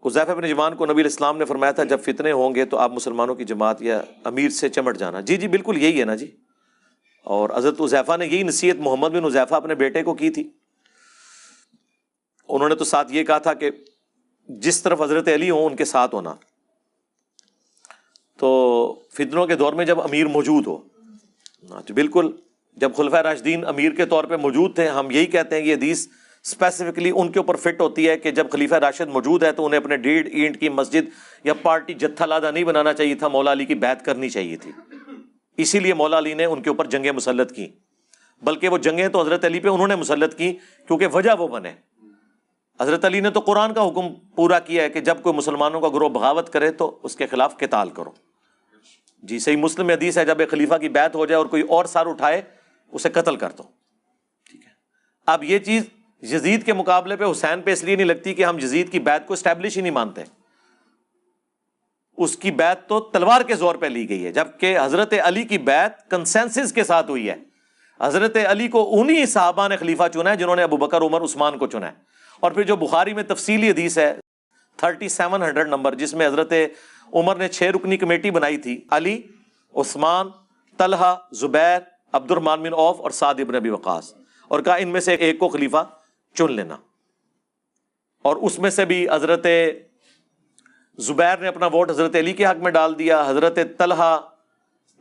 حذیفہ بن یمان کو نبی علیہ السلام نے فرمایا تھا جب فتنے ہوں گے تو آپ مسلمانوں کی جماعت یا امیر سے چمٹ جانا. جی جی بالکل یہی ہے نا جی. اور حضرت حذیفہ نے یہی نصیحت محمد بن حذیفہ اپنے بیٹے کو کی تھی. انہوں نے تو ساتھ یہ کہا تھا کہ جس طرف حضرت علی ہوں ان کے ساتھ ہونا. تو فتنوں کے دور میں جب امیر موجود ہو تو بالکل، جب خلفائے راشدین امیر کے طور پہ موجود تھے، ہم یہی کہتے ہیں کہ یہ حدیث اسپیسیفکلی ان کے اوپر فٹ ہوتی ہے کہ جب خلیفہ راشد موجود ہے تو انہیں اپنے 1.5 اینٹ کی مسجد یا پارٹی جتھا لادہ نہیں بنانا چاہیے تھا، مولا علی کی بیعت کرنی چاہیے تھی. اسی لیے مولا علی نے ان کے اوپر جنگیں مسلط کی، بلکہ وہ جنگیں تو حضرت علی پہ انہوں نے مسلط کی کیونکہ وجہ وہ بنے. حضرت علی نے تو قرآن کا حکم پورا کیا ہے کہ جب کوئی مسلمانوں کا گروہ بغاوت کرے تو اس کے خلاف قتال کرو. جی صحیح مسلم میں حدیث ہے جب ایک خلیفہ کی بیعت ہو جائے اور کوئی اور سر اٹھائے اسے قتل کر دو. ٹھیک ہے. اب یہ چیز یزید کے مقابلے پہ حسین پہ اس لیے نہیں لگتی کہ ہم یزید کی بیعت کو اسٹیبلش ہی نہیں مانتے. اس کی بیعت تو تلوار کے زور پہ لی گئی ہے، جبکہ حضرت علی کی بیعت کنسنسس کے ساتھ ہوئی ہے. حضرت علی کو انہی صحابہ نے خلیفہ چنا ہے جنہوں نے ابو بکر، عمر، عثمان کو چنا ہے. اور پھر جو بخاری میں تفصیلی حدیث ہے 3700 نمبر، جس میں حضرت عمر نے 6 رکنی کمیٹی بنائی تھی، علی، عثمان، طلحہ، زبیر، عبد الرحمن بن عوف اور سعد بن ابی وقاص، اور کہا ان میں سے ایک کو خلیفہ چن لینا. اور اس میں سے بھی حضرت زبیر نے اپنا ووٹ حضرت علی کے حق میں ڈال دیا، حضرت طلحہ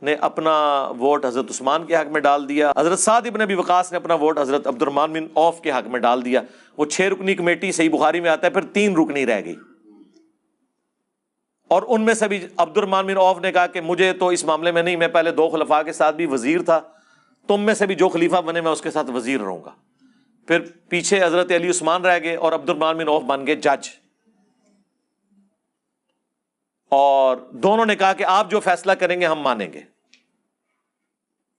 نے اپنا ووٹ حضرت عثمان کے حق میں ڈال دیا، حضرت سعد بن ابی وقاص نے اپنا ووٹ حضرت عبد الرحمن بن عوف کے حق میں ڈال دیا. وہ 6 رکنی کمیٹی صحیح بخاری میں آتا ہے، پھر 3 رکنی رہ گئی. اور ان میں سے بھی عبد الرحمن بن عوف نے کہا کہ مجھے تو اس معاملے میں نہیں، میں پہلے 2 خلفاء کے ساتھ بھی وزیر تھا، تم میں سے بھی جو خلیفہ بنے میں اس کے ساتھ وزیر رہوں گا. پھر پیچھے حضرت علی عثمان رہ گئے اور عبد الرحمن بن عوف بن گئے جج. اور دونوں نے کہا کہ آپ جو فیصلہ کریں گے ہم مانیں گے.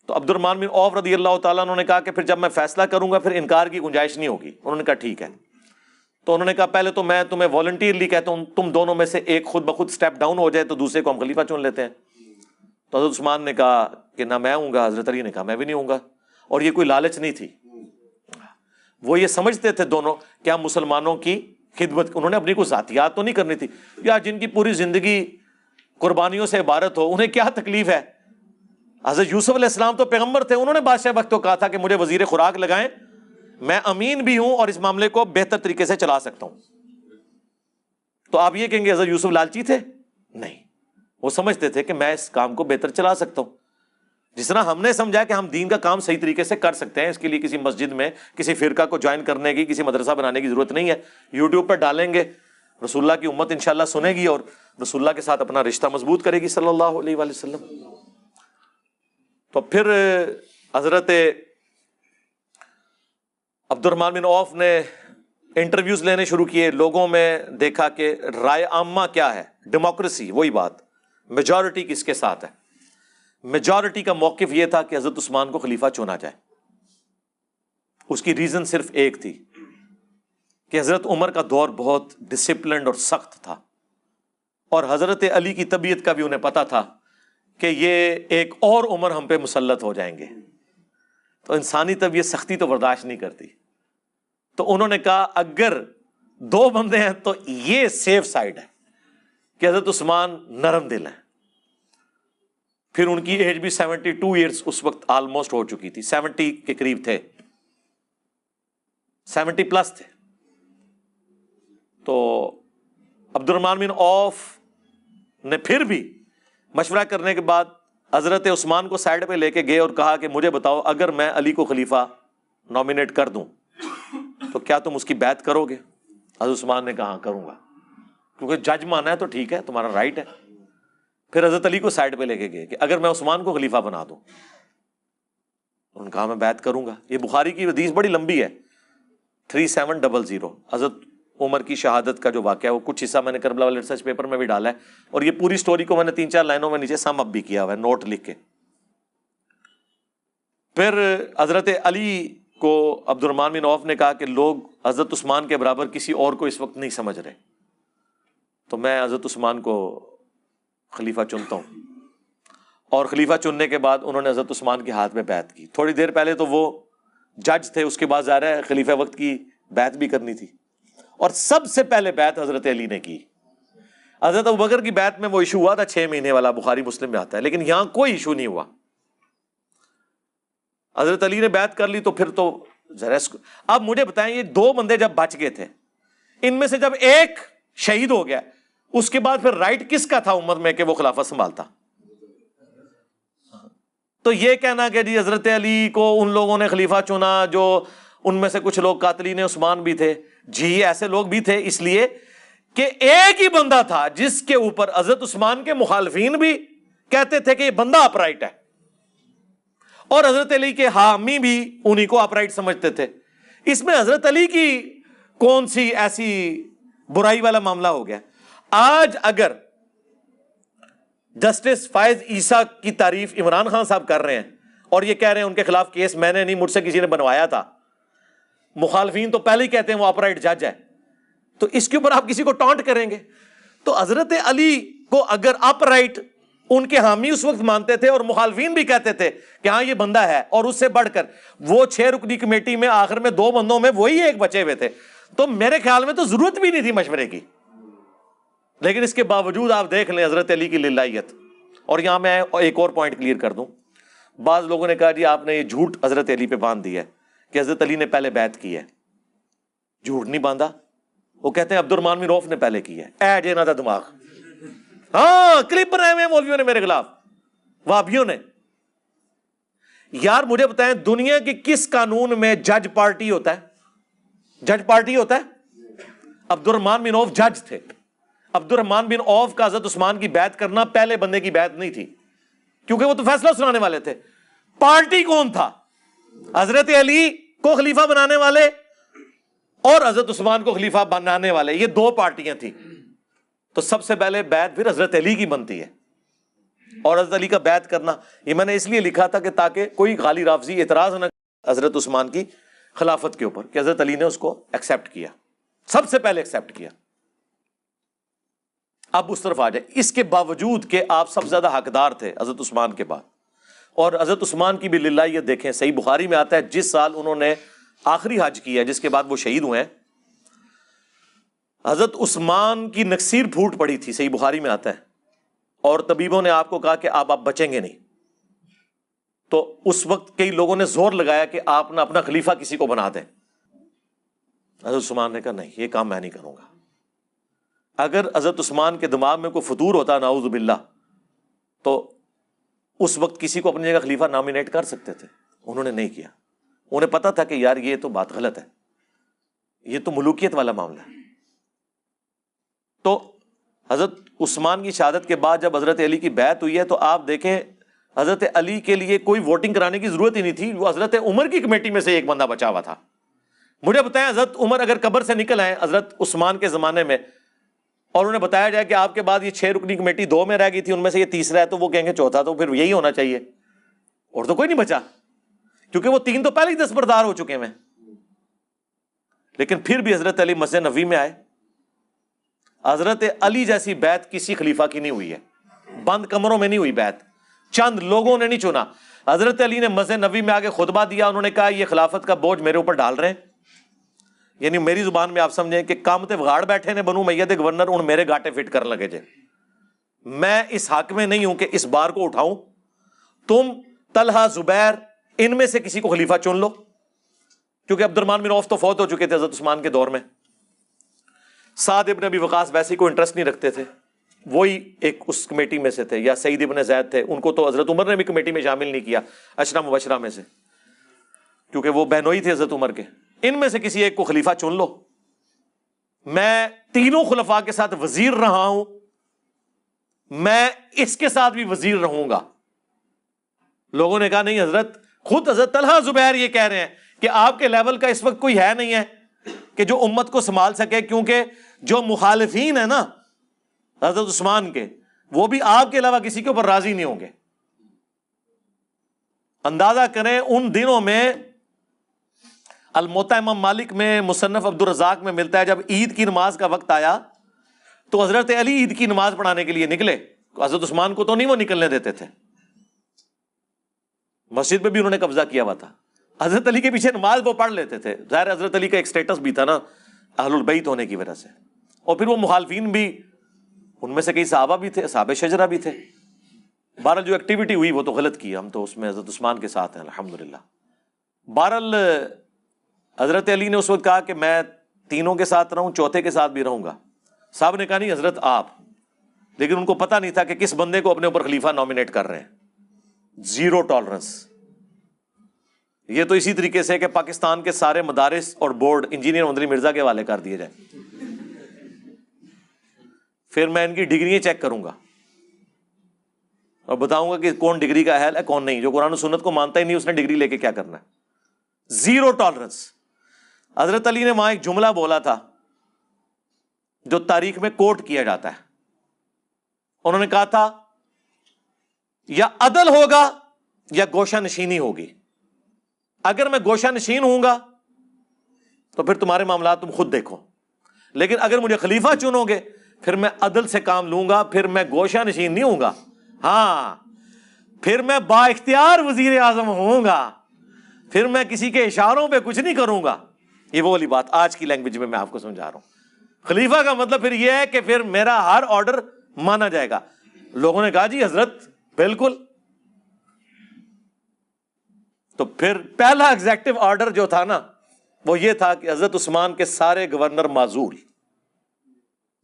تو عبد الرحمن بن عوف رضی اللہ تعالیٰ انہوں نے کہا کہ پھر جب میں فیصلہ کروں گا پھر انکار کی گنجائش نہیں ہوگی. انہوں نے کہا ٹھیک ہے. تو انہوں نے کہا پہلے تو میں تمہیں والنٹیرلی کہتا ہوں تم دونوں میں سے ایک خود بخود سٹیپ ڈاؤن ہو جائے تو دوسرے کو ہم خلیفہ چن لیتے ہیں. تو حضرت عثمان نے کہا کہ نہ میں ہوں گا، حضرت علی نے کہا میں بھی نہیں ہوں گا. اور یہ کوئی لالچ نہیں تھی، وہ یہ سمجھتے تھے دونوں کہ ہم مسلمانوں کی خدمت، انہوں نے اپنی کوئی ذاتیات تو نہیں کرنی تھی. یا جن کی پوری زندگی قربانیوں سے عبارت ہو انہیں کیا تکلیف ہے. حضرت یوسف علیہ السلام تو پیغمبر تھے، انہوں نے بادشاہ وقت کو کہا تھا کہ مجھے وزیر خوراک لگائیں، میں امین بھی ہوں اور اس معاملے کو بہتر طریقے سے چلا سکتا ہوں. تو آپ یہ کہیں گے حضرت یوسف لالچی تھے؟ نہیں، وہ سمجھتے تھے کہ میں اس کام کو بہتر چلا سکتا ہوں. جس طرح ہم نے سمجھا کہ ہم دین کا کام صحیح طریقے سے کر سکتے ہیں، اس کے لیے کسی مسجد میں کسی فرقہ کو جوائن کرنے کی، کسی مدرسہ بنانے کی ضرورت نہیں ہے. یوٹیوب پر ڈالیں گے، رسول اللہ کی امت انشاءاللہ سنے گی اور رسول اللہ کے ساتھ اپنا رشتہ مضبوط کرے گی صلی اللہ علیہ وآلہ وسلم. تو پھر حضرت عبد الرحمن بن عوف نے انٹرویوز لینے شروع کیے. لوگوں میں دیکھا کہ رائے عامہ کیا ہے، ڈیموکریسی، وہی بات، میجورٹی کس کے ساتھ ہے. میجورٹی کا موقف یہ تھا کہ حضرت عثمان کو خلیفہ چنا جائے. اس کی ریزن صرف ایک تھی کہ حضرت عمر کا دور بہت ڈسپلنڈ اور سخت تھا، اور حضرت علی کی طبیعت کا بھی انہیں پتا تھا کہ یہ ایک اور عمر ہم پہ مسلط ہو جائیں گے. تو انسانی طبیعت سختی تو برداشت نہیں کرتی. تو انہوں نے کہا اگر 2 بندے ہیں تو یہ سیف سائڈ ہے کہ حضرت عثمان نرم دل ہیں. پھر ان کی ایج بھی 72 ایئرز اس وقت آلموسٹ ہو چکی تھی، 70 کے قریب تھے، 70 پلس تھے. تو عبد الرحمن بن عوف نے پھر بھی مشورہ کرنے کے بعد حضرت عثمان کو سائڈ پہ لے کے گئے اور کہا کہ مجھے بتاؤ اگر میں علی کو خلیفہ نامینیٹ کر دوں تو کیا تم اس کی بیعت کرو گے؟ حضرت عثمان نے کہا ہاں کروں گا، کیونکہ جج مانا ہے تو ٹھیک ہے، تمہارا رائٹ ہے. پھر حضرت علی کو سائڈ پہ لے کے گئے کہ اگر میں عثمان کو خلیفہ بنا دوں، انہوں نے کہا میں بیعت کروں گا. یہ بخاری کی حدیث بڑی لمبی ہے، 3700. حضرت عمر کی شہادت کا جو واقعہ ہے وہ کچھ حصہ میں نے کربلا والے ریسرچ پیپر میں بھی ڈالا ہے، اور یہ پوری سٹوری کو میں نے 3-4 لائنوں میں نیچے سم اپ بھی کیا ہوا ہے نوٹ لکھ کے. پھر حضرت علی کو عبد الرحمن بن عوف نے کہا کہ لوگ حضرت عثمان کے برابر کسی اور کو اس وقت نہیں سمجھ رہے، تو میں حضرت عثمان کو خلیفہ چنتا ہوں. اور خلیفہ چننے کے بعد انہوں نے حضرت عثمان کے ہاتھ میں بیعت کی. تھوڑی دیر پہلے تو وہ جج تھے، اس کے بعد ظاہر ہے خلیفہ وقت کی بیعت بھی کرنی تھی، اور سب سے پہلے بیعت حضرت علی نے کی. حضرت ابوبکر کی بیعت میں وہ ایشو ہوا تھا 6 مہینے والا، بخاری مسلم میں آتا ہے، لیکن یہاں کوئی ایشو نہیں ہوا. حضرت علی نے بیعت کر لی تو پھر تو ذرا. اب مجھے بتائیں، یہ 2 بندے جب بچ گئے تھے، ان میں سے جب ایک شہید ہو گیا، اس کے بعد پھر رائٹ کس کا تھا امت میں کہ وہ خلافت سنبھالتا؟ تو یہ کہنا کہ جی حضرت علی کو ان لوگوں نے خلیفہ چنا جو ان میں سے کچھ لوگ قاتلین عثمان بھی تھے، جی ایسے لوگ بھی تھے، اس لیے کہ ایک ہی بندہ تھا جس کے اوپر حضرت عثمان کے مخالفین بھی کہتے تھے کہ یہ بندہ اپرائٹ ہے، اور حضرت علی کے حامی بھی انہی کو اپرائٹ سمجھتے تھے. اس میں حضرت علی کی کون سی ایسی برائی والا معاملہ ہو گیا؟ آج اگر جسٹس فائز عیسیٰ کی تعریف عمران خان صاحب کر رہے ہیں اور یہ کہہ رہے ہیں ان کے خلاف کیس میں نے نہیں، مجھ سے کسی نے بنوایا تھا، مخالفین تو پہلے ہی کہتے ہیں وہ اپرائٹ جج ہے، تو اس کے اوپر آپ کسی کو ٹانٹ کریں گے؟ تو حضرت علی کو اگر اپرائٹ ان کے حامی اس وقت مانتے تھے اور مخالفین بھی کہتے تھے کہ ہاں یہ بندہ ہے، اور اس سے بڑھ کر وہ 6 رکنی کمیٹی میں آخر میں 2 بندوں میں وہی ایک بچے ہوئے تھے، تو میرے خیال میں تو ضرورت بھی نہیں تھی مشورے کی. لیکن اس کے باوجود آپ دیکھ لیں حضرت علی کی للہیت. اور یہاں میں ایک اور پوائنٹ کلیئر کر دوں. بعض لوگوں نے کہا جی آپ نے یہ جھوٹ حضرت علی پہ باندھ دیا ہے کہ حضرت علی نے پہلے بیعت کی ہے. جھوٹ نہیں باندھا، وہ کہتے ہیں عبد الرحمن بن عوف نے پہلے کی ہے. اے جے نہ تھا دماغ. ہاں کلپ بنائے ہوئے مولویوں نے میرے خلاف، وہابیوں نے. یار مجھے بتائیں دنیا کی کس قانون میں جج پارٹی ہوتا ہے؟ جج پارٹی ہوتا ہے؟ عبد الرحمن بن عوف جج تھے. عبد الرحمن بن عوف کا حضرت عثمان کی بیعت کرنا پہلے بندے کی بیعت نہیں تھی، کیونکہ وہ تو فیصلہ سنانے والے تھے. پارٹی کون تھا؟ حضرت علی کو خلیفہ بنانے والے اور حضرت عثمان کو خلیفہ بنانے والے، یہ 2 پارٹیاں تھیں. تو سب سے پہلے بیعت پھر حضرت علی کی بنتی ہے. اور حضرت علی کا بیعت کرنا یہ میں نے اس لیے لکھا تھا کہ تاکہ کوئی غالی رافضی اعتراض نہ حضرت عثمان کی خلافت کے اوپر، کہ حضرت علی نے اس کو ایکسیپٹ کیا، سب سے پہلے ایکسیپٹ کیا. اب اس طرف آ جائے. اس کے باوجود کہ آپ سب سے زیادہ حقدار تھے حضرت عثمان کے بعد، اور حضرت عثمان کی بھی للہیت دیکھیں، صحیح بخاری میں آتا ہے جس سال انہوں نے آخری حج کیا جس کے بعد وہ شہید ہوئے ہیں، حضرت عثمان کی نکسیر پھوٹ پڑی تھی، صحیح بخاری میں آتا ہے، اور طبیبوں نے آپ کو کہا کہ آپ بچیں گے نہیں. تو اس وقت کئی لوگوں نے زور لگایا کہ آپ نہ اپنا خلیفہ کسی کو بنا دیں. حضرت عثمان نے کہا نہیں، یہ کام میں نہیں کروں گا. اگر حضرت عثمان کے دماغ میں کوئی فطور ہوتا نعوذ باللہ تو اس وقت کسی کو اپنی جگہ خلیفہ نامینیٹ کر سکتے تھے. انہوں نے نہیں کیا. انہیں پتا تھا کہ یار یہ تو بات غلط ہے، یہ تو ملوکیت والا معاملہ ہے. تو حضرت عثمان کی شہادت کے بعد جب حضرت علی کی بیعت ہوئی ہے تو آپ دیکھیں حضرت علی کے لیے کوئی ووٹنگ کرانے کی ضرورت ہی نہیں تھی، وہ حضرت عمر کی کمیٹی میں سے ایک بندہ بچا ہوا تھا. مجھے بتائیں حضرت عمر اگر قبر سے نکل آئے حضرت عثمان کے زمانے میں اور انہیں بتایا جائے کہ آپ کے بعد یہ 6 رکنی کمیٹی 2 میں رہ گئی تھی، ان میں سے یہ تیسرا ہے، تو وہ کہیں گے چوتھا تو پھر یہی ہونا چاہیے، اور تو کوئی نہیں بچا، کیونکہ وہ 3 تو پہلے ہی دستبردار ہو چکے ہیں. لیکن پھر بھی حضرت علی مسجد نبوی میں آئے. حضرت علی جیسی بیعت کسی خلیفہ کی نہیں ہوئی ہے، بند کمروں میں نہیں ہوئی بیعت، چند لوگوں نے نہیں چنا. حضرت علی نے مسجد نبوی میں آگے خطبہ دیا، انہوں نے کہا یہ خلافت کا بوجھ میرے اوپر ڈال رہے ہیں. یعنی میری زبان میں آپ سمجھیں کہ کام تے وگاڑ بیٹھے نے بنو میت گورنر ان میرے گاٹے فٹ کر لگے جے. میں اس حق میں نہیں ہوں کہ اس بار کو اٹھاؤں، تم طلحہ زبیر ان میں سے کسی کو خلیفہ چن لو، کیونکہ عبد الرحمن بن عوف تو فوت ہو چکے تھے حضرت عثمان کے دور میں. سعد ابن ابی وقاص ویسے کوئی انٹرسٹ نہیں رکھتے تھے، وہی ایک اس کمیٹی میں سے تھے، یا سعید ابن زید تھے، ان کو تو حضرت عمر نے بھی کمیٹی میں شامل نہیں کیا 10 مبشرہ میں سے، کیونکہ وہ بہنوئی تھے حضرت عمر کے. ان میں سے کسی ایک کو خلیفہ چن لو. میں تینوں خلفاء کے ساتھ وزیر رہا ہوں، میں اس کے ساتھ بھی وزیر رہوں گا. لوگوں نے کہا نہیں حضرت، خود حضرت طلحہ زبیر یہ کہہ رہے ہیں کہ آپ کے لیول کا اس وقت کوئی ہے نہیں ہے کہ جو امت کو سنبھال سکے، کیونکہ جو مخالفین ہیں نا حضرت عثمان کے، وہ بھی آپ کے علاوہ کسی کے اوپر راضی نہیں ہوں گے. اندازہ کریں ان دنوں میں الموطا امام مالک میں مصنف عبد الرزاق میں ملتا ہے جب عید کی نماز کا وقت آیا تو حضرت علی عید کی نماز پڑھانے کے لیے نکلے. حضرت عثمان کو تو نہیں وہ نکلنے دیتے تھے، مسجد میں بھی انہوں نے قبضہ کیا ہوا تھا. حضرت علی کے پیچھے نماز وہ پڑھ لیتے تھے، ظاہر حضرت علی کا ایک سٹیٹس بھی تھا نا اہل البیت ہونے کی وجہ سے، اور پھر وہ مخالفین بھی ان میں سے کئی صحابہ بھی تھے، اصحاب شجرہ بھی تھے. بہرحال جو ایکٹیویٹی ہوئی وہ تو غلط کی، ہم تو اس میں حضرت عثمان کے ساتھ ہیں الحمدللہ. بہرحال حضرت علی نے اس وقت کہا کہ میں تینوں کے ساتھ رہوں، چوتھے کے ساتھ بھی رہوں گا. صاحب نے کہا نہیں حضرت آپ، لیکن ان کو پتہ نہیں تھا کہ کس بندے کو اپنے اوپر خلیفہ نامینیٹ کر رہے ہیں. Zero tolerance. یہ تو اسی طریقے سے کہ پاکستان کے سارے مدارس اور بورڈ انجینئر مدنی مرزا کے حوالے کر دیے جائیں، پھر میں ان کی ڈگریاں چیک کروں گا اور بتاؤں گا کہ کون ڈگری کا اہل ہے کون نہیں. جو قرآن و سنت کو مانتا ہی نہیں اس نے ڈگری لے کے کیا کرنا ہے. Zero tolerance. حضرت علی نے وہاں ایک جملہ بولا تھا جو تاریخ میں کوٹ کیا جاتا ہے. انہوں نے کہا تھا یا عدل ہوگا یا گوشہ نشینی ہوگی. اگر میں گوشہ نشین ہوں گا تو پھر تمہارے معاملات تم خود دیکھو، لیکن اگر مجھے خلیفہ چنو گے پھر میں عدل سے کام لوں گا، پھر میں گوشہ نشین نہیں ہوں گا. ہاں پھر میں با اختیار وزیر اعظم ہوں گا، پھر میں کسی کے اشاروں پہ کچھ نہیں کروں گا. یہ وہ والی بات آج کی لینگویج میں آپ کو سمجھا رہا ہوں. خلیفہ کا مطلب پھر یہ ہے کہ پھر میرا ہر آرڈر مانا جائے گا. لوگوں نے کہا جی حضرت بالکل. تو پھر پہلا ایگزیکٹو آرڈر جو تھا نا وہ یہ تھا کہ حضرت عثمان کے سارے گورنر معزول،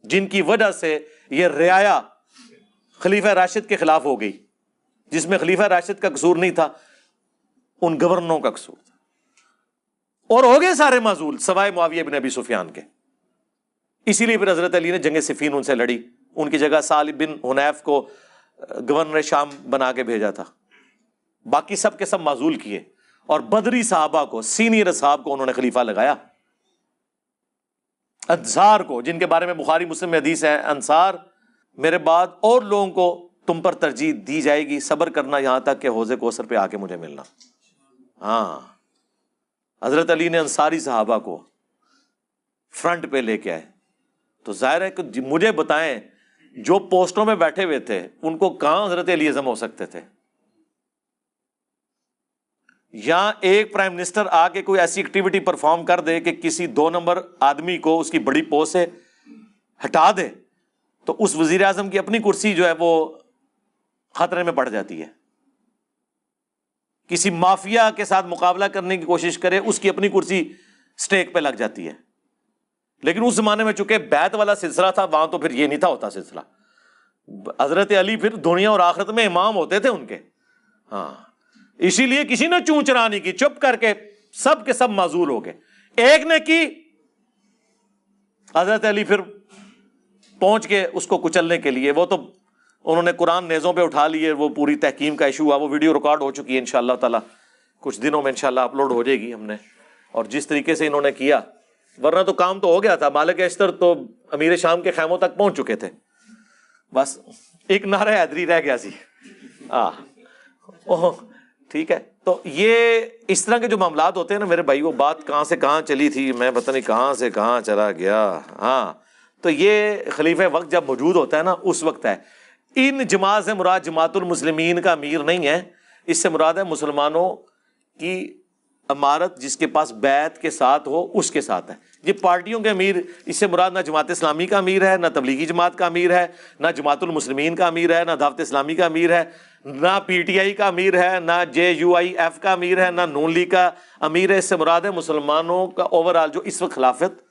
جن کی وجہ سے یہ رعایا خلیفہ راشد کے خلاف ہو گئی، جس میں خلیفہ راشد کا قصور نہیں تھا، ان گورنروں کا قصور تھا، اور ہو گئے سارے معزول سوائے معاویہ بن ابی سفیان کے. اسی لیے پھر حضرت علی نے جنگ صفین ان سے لڑی، ان کی جگہ سالم بن حنیف کو گورنر شام بنا کے بھیجا تھا. باقی سب کے سب معزول کیے، اور بدری صحابہ کو، سینئر اصحاب کو انہوں نے خلیفہ لگایا. انصار کو، جن کے بارے میں بخاری مسلم میں حدیث ہے، انصار میرے بعد اور لوگوں کو تم پر ترجیح دی جائے گی، صبر کرنا یہاں تک کہ حوض کوثر پہ آ کے مجھے ملنا. ہاں حضرت علی نے انصاری صحابہ کو فرنٹ پہ لے کے آئے. تو ظاہر ہے کہ مجھے بتائیں جو پوسٹوں میں بیٹھے ہوئے تھے ان کو کہاں حضرت علی اعظم ہو سکتے تھے. یا ایک پرائم منسٹر آ کے کوئی ایسی ایکٹیویٹی پرفارم کر دے کہ کسی 2 نمبر آدمی کو اس کی بڑی پوسٹ سے ہٹا دے تو اس وزیر اعظم کی اپنی کرسی جو ہے وہ خطرے میں پڑ جاتی ہے. کسی مافیا کے ساتھ مقابلہ کرنے کی کوشش کرے اس کی اپنی کرسی سٹیک پہ لگ جاتی ہے. لیکن اس زمانے میں چونکہ بیعت والا سلسلہ تھا وہاں تو پھر یہ نہیں تھا ہوتا سلسلہ. حضرت علی پھر دنیا اور آخرت میں امام ہوتے تھے ان کے. ہاں اسی لیے کسی نے چون چرا نہیں کی، چپ کر کے سب کے سب معزول ہو گئے. ایک نے کی، حضرت علی پھر پہنچ کے اس کو کچلنے کے لیے. وہ تو انہوں نے قرآن نیزوں پہ اٹھا لیے، وہ پوری تحکیم کا ایشو ہوا، وہ ویڈیو ریکارڈ ہو چکی ہے انشاءاللہ تعالی، کچھ دنوں میں انشاءاللہ اپلوڈ ہو جائے گی. ہم نے اور جس طریقے سے انہوں نے کیا، ورنہ تو کام تو ہو گیا تھا. مالک اشتر تو امیر شام کے خیموں تک پہنچ چکے تھے، بس ایک نعرہ حیدری رہ گیا سی. ٹھیک ہے. تو یہ اس طرح کے جو معاملات ہوتے ہیں نا میرے بھائی، وہ بات کہاں سے کہاں چلی تھی میں پتہ نہیں کہاں سے کہاں چلا گیا. ہاں تو یہ خلیفہ وقت جب موجود ہوتا ہے نا اس وقت ہے. ان جماعت سے مراد جماعت المسلمین کا امیر نہیں ہے، اس سے مراد ہے مسلمانوں کی امارت جس کے پاس بیعت کے ساتھ ہو اس کے ساتھ ہے. یہ پارٹیوں کے امیر، اس سے مراد نہ جماعت اسلامی کا امیر ہے، نہ تبلیغی جماعت کا امیر ہے، نہ جماعت المسلمین کا امیر ہے، نہ دعوت اسلامی کا امیر ہے، نہ پی ٹی آئی کا امیر ہے، نہ JUIF کا امیر ہے، نہ نون لیگ کا امیر ہے. اس سے مراد ہے مسلمانوں کا اوور آل جو اس وقت خلافت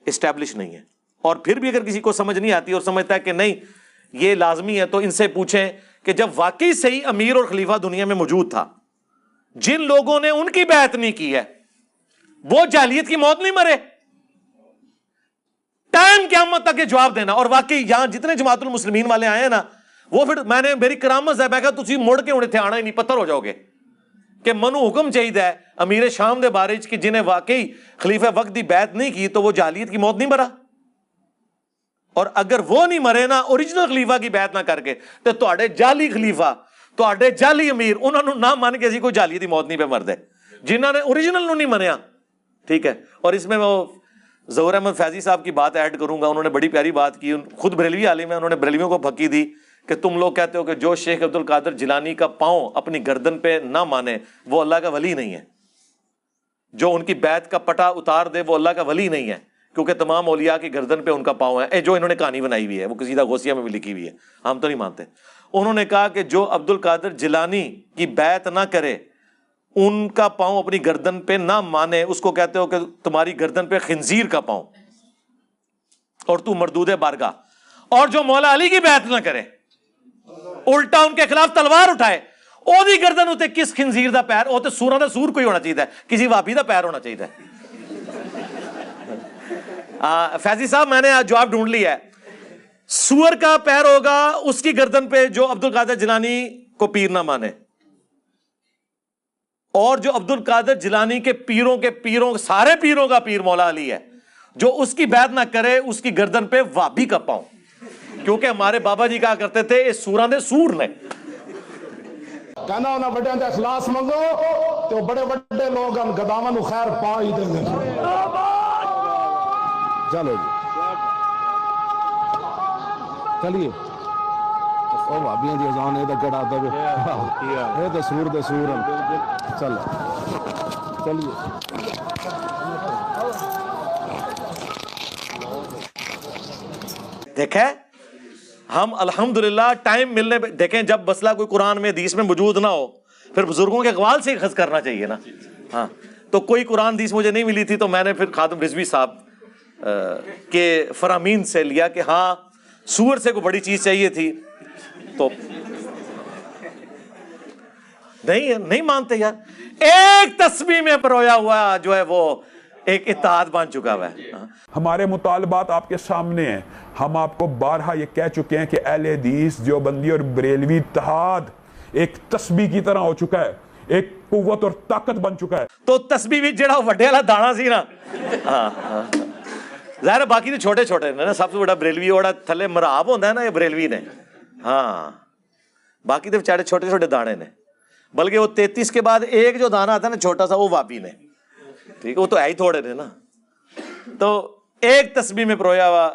اسٹیبلش نہیں ہے. اور پھر بھی اگر کسی کو سمجھ نہیں آتی اور سمجھتا ہے کہ نہیں یہ لازمی ہے تو ان سے پوچھیں کہ جب واقعی صحیح امیر اور خلیفہ دنیا میں موجود تھا، جن لوگوں نے ان کی بیعت نہیں کی ہے وہ جاہلیت کی موت نہیں مرے. ٹائم قیامت تک یہ جواب دینا. اور واقعی یہاں جتنے جماعت المسلمین والے آئے ہیں نا، وہ پھر میں نے میری کرامت ہے، میں کہا تسی مڑ کے ہونے تھے آنا ہی نہیں، پتھر ہو جاؤ گے کہ منو حکم چاہیے امیر شام دے بارے کہ جنہیں واقعی خلیفہ وقت دی بیعت نہیں کی تو وہ جاہلیت کی موت نہیں مرا. اور اگر وہ نہیں مرے نا اوریجنل خلیفہ کی بیعت نہ کر کے تو تہاڈے جعلی خلیفہ، تہاڈے جعلی امیر انہوں نے نہ مان کے اسی کوئی جعلی دی موت نہیں پہ مردے جنہوں نے اوریجنل نو نہیں منیا. ٹھیک ہے. اور اس میں وہ ظہور احمد فیضی صاحب کی بات ایڈ کروں گا. انہوں نے بڑی پیاری بات کی، خود بریلوی عالم ہے، انہوں نے بریلویوں کو پھکی دی کہ تم لوگ کہتے ہو کہ جو شیخ عبد القادر جیلانی کا پاؤں اپنی گردن پہ نہ مانے وہ اللہ کا ولی نہیں ہے، جو ان کی بیعت کا پٹا اتار دے وہ اللہ کا ولی نہیں ہے. کیونکہ تمام اولیاء کی گردن پہ ان کا پاؤں ہے، جو انہوں نے کہانی بنائی ہوئی ہے، وہ قصیدہ غوثیہ میں بھی لکھی ہوئی ہے، ہم تو نہیں مانتے۔ انہوں نے کہا کہ جو عبد القادر جیلانی کی بیعت نہ کرے، ان کا پاؤں اپنی گردن پہ نہ مانے، اس کو کہتے ہو کہ تمہاری گردن پہ خنزیر کا پاؤں اور تو مردود بارگاہ۔ اور جو مولا علی کی بیعت نہ کرے، الٹا ان کے خلاف تلوار اٹھائے، او دی گردن ہوتے کس خنزیر دا پیر، وہ تو سوراں دا سور کوئی ہونا چاہیے، کسی وابی دا پیر ہونا چاہیے۔ فیضی صاحب میں نے جواب ڈھونڈ لیا ہے، سور کا پیر ہوگا اس کی گردن پہ جو عبد القادر جیلانی کو پیر نہ مانے، اور جو عبد القادر جیلانی کے پیروں سارے پیروں کا پیر مولا علی ہے، جو اس کی بیعت نہ کرے اس کی گردن پہ وابی کا پاؤں، کیونکہ ہمارے بابا جی کہا کرتے تھے اس سوراں دے سور نے۔ کہنا انہاں بڑیاں تے اخلاص منگو تو بڑے بڑے لوگ ان گداواں نو خیر پا ہی دیں گے۔ چلو جی چلیے، او بھابیاں دی اذان اے تے کڑا دے اے تے سور دے سور ہیں۔ چلو چلیے، دیکھیں ہم الحمدللہ ٹائم ملنے پہ، دیکھیں جب مسئلہ کوئی قرآن میں حدیث میں موجود نہ ہو پھر بزرگوں کے اقوال سے اخذ کرنا چاہیے نا۔ ہاں تو کوئی قرآن حدیث مجھے نہیں ملی تھی تو میں نے پھر خادم رضوی صاحب کے فرامین سے لیا کہ ہاں سور سے کوئی بڑی چیز چاہیے تھی، تو نہیں مانتے یار، ایک تسبیح میں پرویا ہوا جو ہے وہ ایک اتحاد بن چکا ہوا ہے۔ ہمارے مطالبات آپ کے سامنے ہیں، ہم آپ کو بارہا یہ کہہ چکے ہیں کہ اہل حدیث دیوبندی اور بریلوی اتحاد ایک تسبیح کی طرح ہو چکا ہے، ایک قوت اور طاقت بن چکا ہے۔ تو تسبیح بھی جڑا وڈے والا دانا سی نا، ظاہر باقی تو چھوٹے چھوٹے نے نا، سب سے بڑا بریلوی والا تھلے مراب ہوتا ہے نا، یہ بریلوی نے، ہاں باقی تو بیچارے چھوٹے چھوٹے دانے نے، بلکہ وہ 33 کے بعد ایک جو دانا آتا ہے نا چھوٹا سا، وہ وابی نے، ٹھیک ہے، وہ تو ہے ہی تھوڑے نے نا۔ تو ایک تسبیح میں پرویا ہوا۔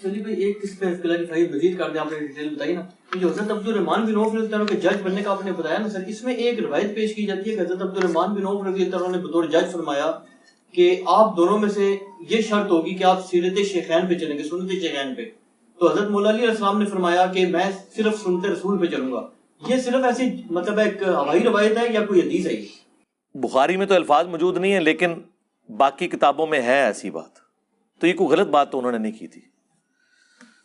چلیے بھائی ایک اس پہ کلیریفائی مزید کر دیں، آپ نے ڈیٹیل بتائی نا، جو حضرت عبد الرحمن بن عوف رضی اللہ عنہ کے جج بننے کا آپ نے بتایا نا سر، اس میں ایک روایت پیش کی جاتی ہے کہ حضرت عبد الرحمن بن عوف رضی اللہ عنہ نے بطور جج فرمایا کہ آپ دونوں میں سے یہ شرط ہوگی کہ آپ سیرت شیخین پہ چلیں گے، سنت شیخین پہ۔ تو حضرت مولا علی علیہ السلام نے فرمایا کہ میں صرف سنت رسول پہ چلوں گا۔ یہ صرف ایسی مطلب ایک ہوائی روایت ہے یا کوئی حدیث ہے؟ بخاری میں تو الفاظ موجود نہیں ہیں، لیکن باقی کتابوں میں ہے ایسی بات، تو یہ کوئی غلط بات تو انہوں نے نہیں کی تھی۔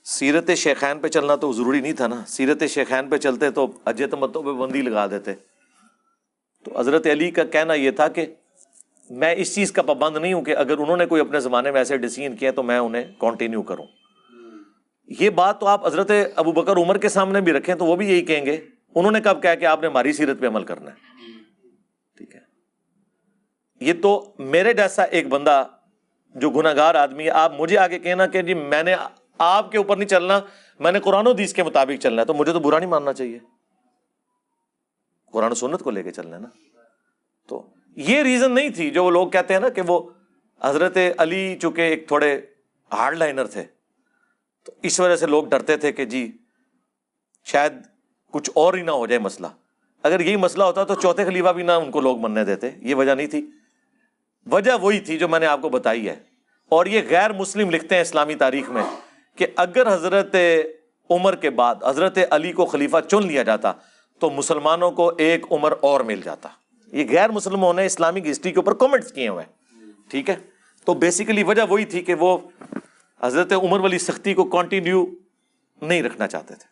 سیرت شیخین پہ چلنا تو ضروری نہیں تھا نا، سیرت شیخین پہ چلتے تو اجے تمتوں پہ بندی لگا دیتے۔ تو حضرت علی کا کہنا یہ تھا کہ میں اس چیز کا پابند نہیں ہوں کہ اگر انہوں نے کوئی اپنے زمانے میں ایسے ڈیسیژن کیا تو میں انہیں کنٹینیو کروں۔ یہ بات تو آپ حضرت ابو بکر عمر کے سامنے بھی رکھیں تو وہ بھی یہی کہیں گے، انہوں نے کب کہا کہ آپ نے ہماری سیرت پہ عمل کرنا ہے، ٹھیک ہے۔ یہ تو میرے جیسا ایک بندہ جو گناہگار آدمی ہے، آپ مجھے آگے کہنا کہ جی میں نے آپ کے اوپر نہیں چلنا، میں نے قرآن و حدیث کے مطابق چلنا ہے، تو مجھے تو برا نہیں ماننا چاہیے، قرآن و سنت کو لے کے چلنا ہے نا۔ تو یہ ریزن نہیں تھی جو وہ لوگ کہتے ہیں نا کہ وہ حضرت علی چونکہ ایک تھوڑے ہارڈ لائنر تھے، تو اس وجہ سے لوگ ڈرتے تھے کہ جی شاید کچھ اور ہی نہ ہو جائے مسئلہ۔ اگر یہی مسئلہ ہوتا تو چوتھے خلیفہ بھی نہ ان کو لوگ مننے دیتے، یہ وجہ نہیں تھی۔ وجہ وہی تھی جو میں نے آپ کو بتائی ہے، اور یہ غیر مسلم لکھتے ہیں اسلامی تاریخ میں کہ اگر حضرت عمر کے بعد حضرت علی کو خلیفہ چن لیا جاتا تو مسلمانوں کو ایک عمر اور مل جاتا۔ یہ غیر مسلموں نے اسلامک ہسٹری کے اوپر کمنٹس کیے ہوئے ہیں، ٹھیک ہے۔ تو بیسیکلی وجہ وہی تھی کہ وہ حضرت عمر والی سختی کو کنٹینیو نہیں رکھنا چاہتے تھے۔